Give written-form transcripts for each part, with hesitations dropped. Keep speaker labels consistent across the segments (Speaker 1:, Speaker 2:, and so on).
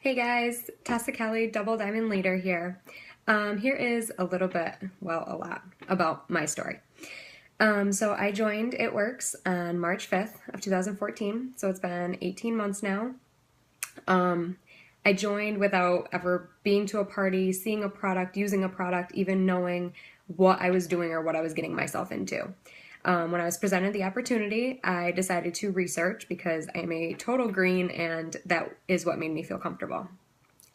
Speaker 1: Hey guys, Tessa Kelly, Double Diamond Leader here. Here is a little bit, well, a lot about my story. So I joined It Works on March 5th of 2014, so it's been 18 months now. I joined without ever being to a party, seeing a product, using a product, even knowing what I was doing or what I was getting myself into. When I was presented the opportunity, I decided to research because I am a total green and that is what made me feel comfortable.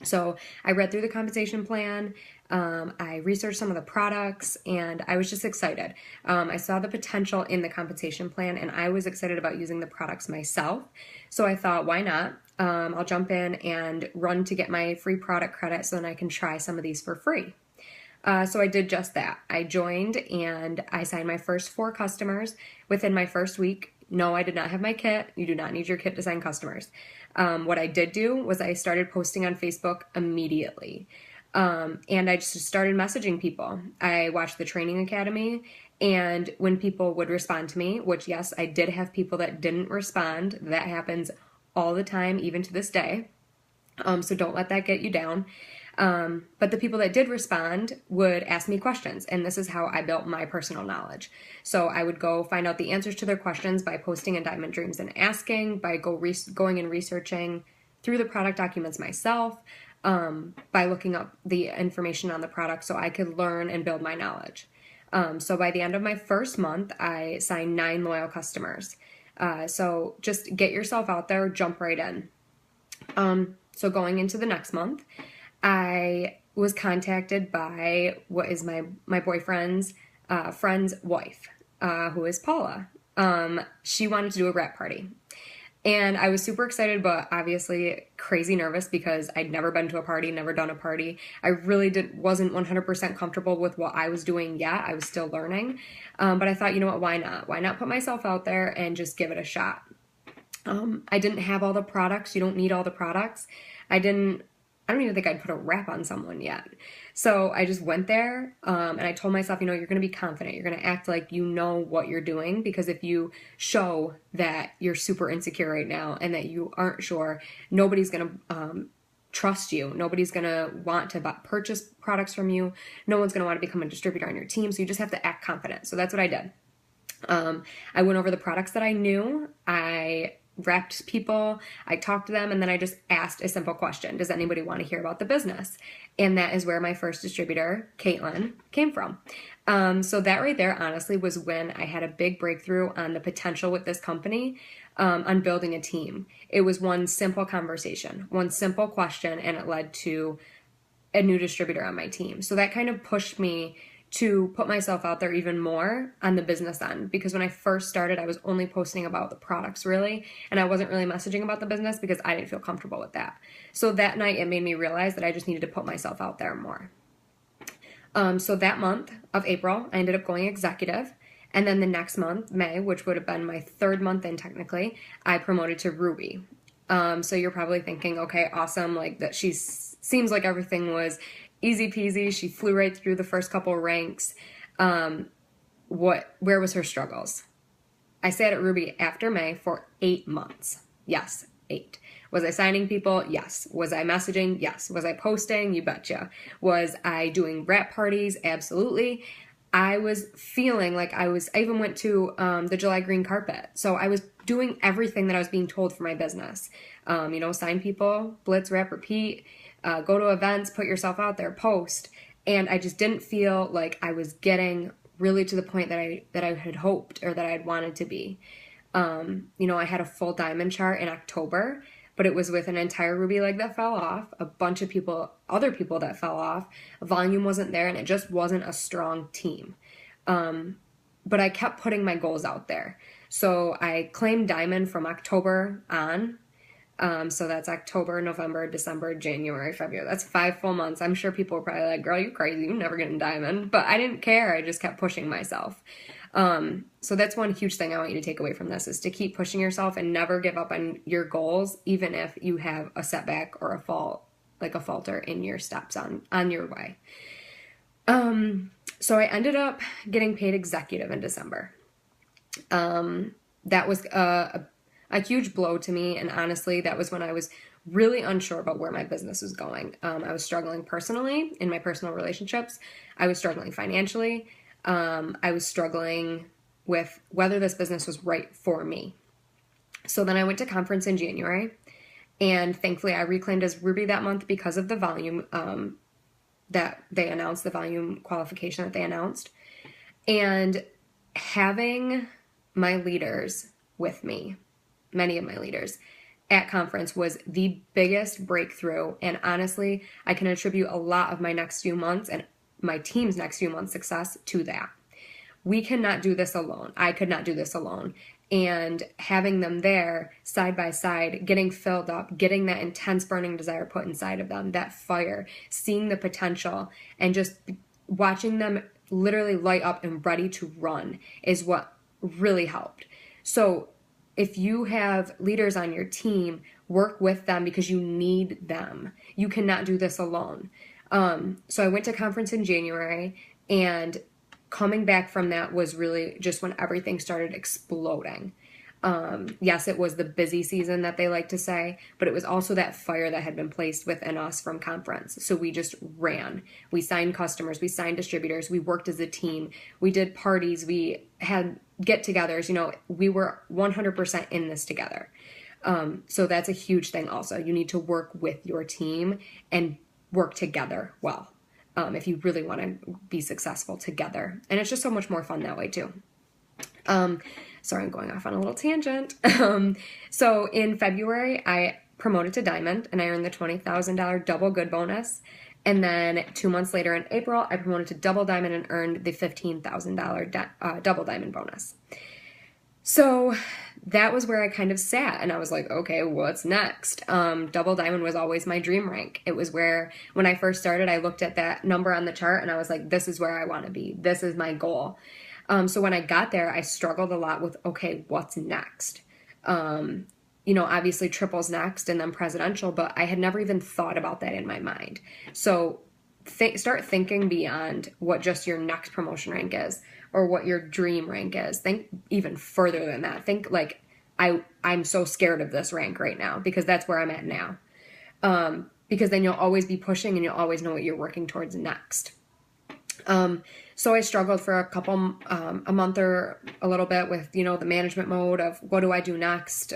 Speaker 1: So I read through the compensation plan, I researched some of the products, and I was just excited. I saw the potential in the compensation plan, and I was excited about using the products myself. So I thought, why not? I'll jump in and run to get my free product credit so then I can try some of these for free. So I did just that. I joined and I signed my first 4 customers within my first week. No, I did not have my kit. You do not need your kit to sign customers. What I did do was I started posting on Facebook immediately. And I just started messaging people. I watched the training academy, and when people would respond to me, which yes, I did have people that didn't respond. That happens all the time, even to this day. So don't let that get you down. But the people that did respond would ask me questions, and this is how I built my personal knowledge. So I would go find out the answers to their questions by posting in Diamond Dreams and Asking, by going and researching through the product documents myself, by looking up the information on the product so I could learn and build my knowledge. So by the end of my first month, I signed 9 loyal customers. So just get yourself out there, jump right in. So going into the next month, I was contacted by what is my boyfriend's friend's wife, who is Paula. She wanted to do a wrap party. And I was super excited, but obviously crazy nervous because I'd never been to a party, never done a party. I really wasn't 100% comfortable with what I was doing yet. I was still learning. But I thought, you know what, why not? Why not put myself out there and just give it a shot? I didn't have all the products. You don't need all the products. I don't even think I'd put a wrap on someone yet. So I just went there, and I told myself, you're going to be confident. You're going to act like you know what you're doing, because if you show that you're super insecure right now and that you aren't sure, nobody's going to trust you. Nobody's going to want to purchase products from you. No one's going to want to become a distributor on your team. So you just have to act confident. So that's what I did. I went over the products that I knew. I wrapped people, I talked to them, and then I just asked a simple question. Does anybody want to hear about the business? And that is where my first distributor, Caitlin, came from. So that right there, honestly, was when I had a big breakthrough on the potential with this company, on building a team. It was one simple conversation, one simple question, and it led to a new distributor on my team. So that kind of pushed me to put myself out there even more on the business end, because when I first started, I was only posting about the products really, and I wasn't really messaging about the business because I didn't feel comfortable with that. So that night it made me realize that I just needed to put myself out there more. So that month of April, I ended up going executive. And then the next month, May, which would have been my 3rd month in technically, I promoted to Ruby. So you're probably thinking, okay, awesome, like that seems like everything was easy peasy. She flew right through the first couple ranks. Where was her struggles? I stayed at Ruby after May for 8 months. Yes, 8. Was I signing people? Yes. Was I messaging? Yes. Was I posting? You betcha. Was I doing wrap parties? Absolutely. I was feeling like I even went to the July green carpet. So I was doing everything that I was being told for my business. Sign people, blitz, wrap, repeat, go to events, put yourself out there, post. And I just didn't feel like I was getting really to the point that I had hoped or that I had wanted to be. I had a full diamond chart in October, but it was with an entire ruby leg that fell off, a bunch of other people that fell off, volume wasn't there, and it just wasn't a strong team. But I kept putting my goals out there. So I claimed diamond from October on. So that's October, November, December, January, February. That's 5 full months. I'm sure people were probably like, girl, you crazy. You never get a diamond. But I didn't care. I just kept pushing myself. So that's one huge thing I want you to take away from this, is to keep pushing yourself and never give up on your goals, even if you have a setback or a falter in your steps on your way. So I ended up getting paid executive in December. That was a huge blow to me, and honestly, that was when I was really unsure about where my business was going. I was struggling personally in my personal relationships. I was struggling financially. I was struggling with whether this business was right for me. So then I went to conference in January, and thankfully I reclaimed as Ruby that month because of the volume that they announced, the volume qualification that they announced. And having my leaders with me, many of my leaders, at conference was the biggest breakthrough. And honestly, I can attribute a lot of my next few months and my team's next few months' success to that. We cannot do this alone. I could not do this alone. And having them there side by side, getting filled up, getting that intense burning desire put inside of them, that fire, seeing the potential, and just watching them literally light up and ready to run is what really helped. So if you have leaders on your team, work with them because you need them. You cannot do this alone. So I went to conference in January, and coming back from that was really just when everything started exploding. Yes, it was the busy season that they like to say, but it was also that fire that had been placed within us from conference. So we just ran. We signed customers, we signed distributors, we worked as a team, we did parties, we had get-togethers. We were 100% in this together. So that's a huge thing also. You need to work with your team and work together well. If you really want to be successful together. And it's just so much more fun that way too. Sorry, I'm going off on a little tangent. So in February, I promoted to Diamond, and I earned the $20,000 double good bonus. And then 2 months later in April, I promoted to double Diamond and earned the $15,000 double Diamond bonus. So that was where I kind of sat, and I was like, okay, what's next? Double Diamond was always my dream rank. It was where, when I first started, I looked at that number on the chart and I was like, this is where I want to be. This is my goal. So when I got there, I struggled a lot with, okay, what's next? Obviously triple's next and then presidential, but I had never even thought about that in my mind. So start thinking beyond what just your next promotion rank is or what your dream rank is. Think even further than that. Think like, I'm so scared of this rank right now because that's where I'm at now. Because then you'll always be pushing and you'll always know what you're working towards next. So I struggled for a month or a little bit with, the management mode of what do I do next,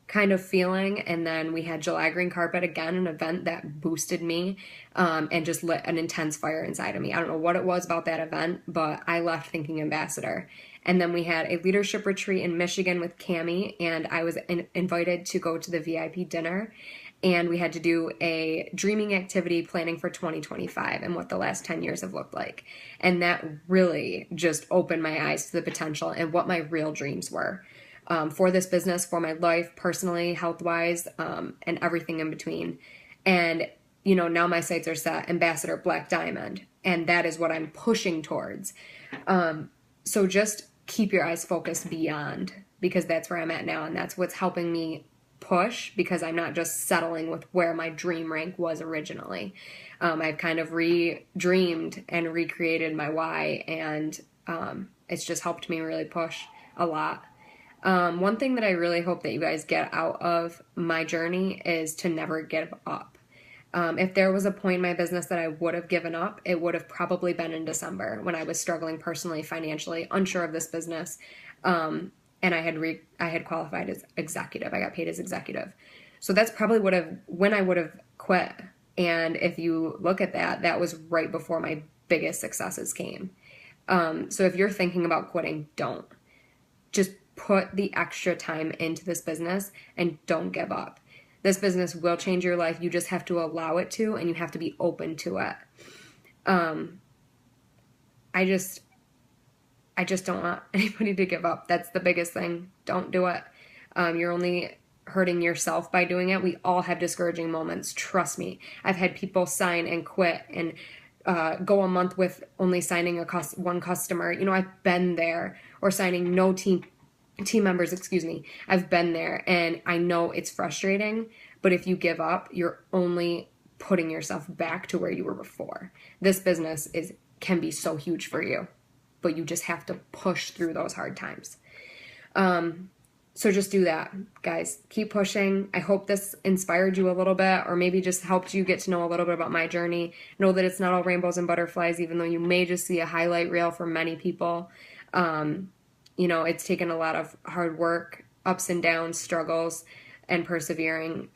Speaker 1: kind of feeling. And then we had July Green Carpet, again, an event that boosted me, and just lit an intense fire inside of me. I don't know what it was about that event, but I left thinking ambassador. And then we had a leadership retreat in Michigan with Cammie, and I was invited to go to the VIP dinner. And we had to do a dreaming activity planning for 2025 and what the last 10 years have looked like. And that really just opened my eyes to the potential and what my real dreams were, for this business, for my life, personally, health-wise, and everything in between. And, now my sights are set, Ambassador Black Diamond, and that is what I'm pushing towards. So just keep your eyes focused beyond, because that's where I'm at now, and that's what's helping me push, because I'm not just settling with where my dream rank was originally. I've kind of re-dreamed and recreated my why, and it's just helped me really push a lot. One thing that I really hope that you guys get out of my journey is to never give up. If there was a point in my business that I would have given up, it would have probably been in December when I was struggling personally, financially, unsure of this business. And I had qualified as executive. I got paid as executive. So that's probably when I would have quit. And if you look at that, that was right before my biggest successes came. So if you're thinking about quitting, don't. Just put the extra time into this business and don't give up. This business will change your life. You just have to allow it to, and you have to be open to it. I just don't want anybody to give up. That's the biggest thing. Don't do it. You're only hurting yourself by doing it. We all have discouraging moments. Trust me. I've had people sign and quit and go a month with only signing one customer. I've been there, or signing no team members, I've been there, and I know it's frustrating, but if you give up, you're only putting yourself back to where you were before. This business can be so huge for you, but you just have to push through those hard times. So just do that, guys. Keep pushing. I hope this inspired you a little bit, or maybe just helped you get to know a little bit about my journey. Know that it's not all rainbows and butterflies, even though you may just see a highlight reel for many people. You know, it's taken a lot of hard work, ups and downs, struggles, and persevering.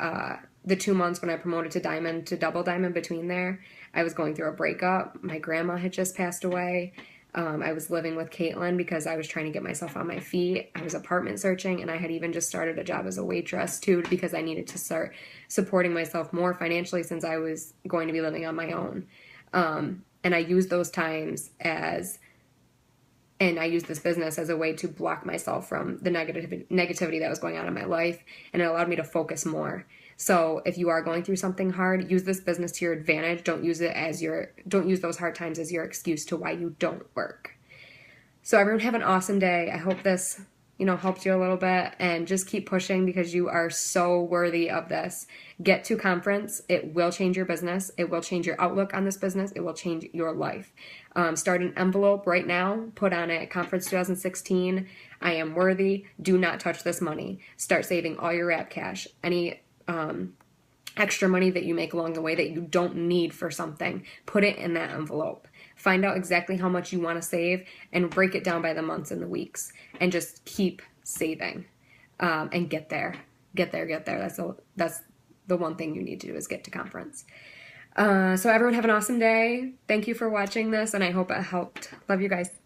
Speaker 1: The 2 months when I promoted to diamond, to double diamond, between there, I was going through a breakup. My grandma had just passed away. I was living with Caitlin because I was trying to get myself on my feet. I was apartment searching, and I had even just started a job as a waitress too, because I needed to start supporting myself more financially since I was going to be living on my own. And I used those times and I used this business as a way to block myself from the negativity that was going on in my life, and it allowed me to focus more. So if you are going through something hard, use this business to your advantage. Don't use those hard times as your excuse to why you don't work. So everyone have an awesome day. I hope this, helped you a little bit, and just keep pushing because you are so worthy of this. Get to conference. It will change your business. It will change your outlook on this business. It will change your life. Start an envelope right now. Put on it, Conference 2016. I am worthy. Do not touch this money. Start saving all your wrap cash. Any extra money that you make along the way that you don't need for something, put it in that envelope. Find out exactly how much you want to save and break it down by the months and the weeks, and just keep saving, and get there. That's the one thing you need to do, is get to conference. So everyone have an awesome day. Thank you for watching this, and I hope it helped. Love you guys.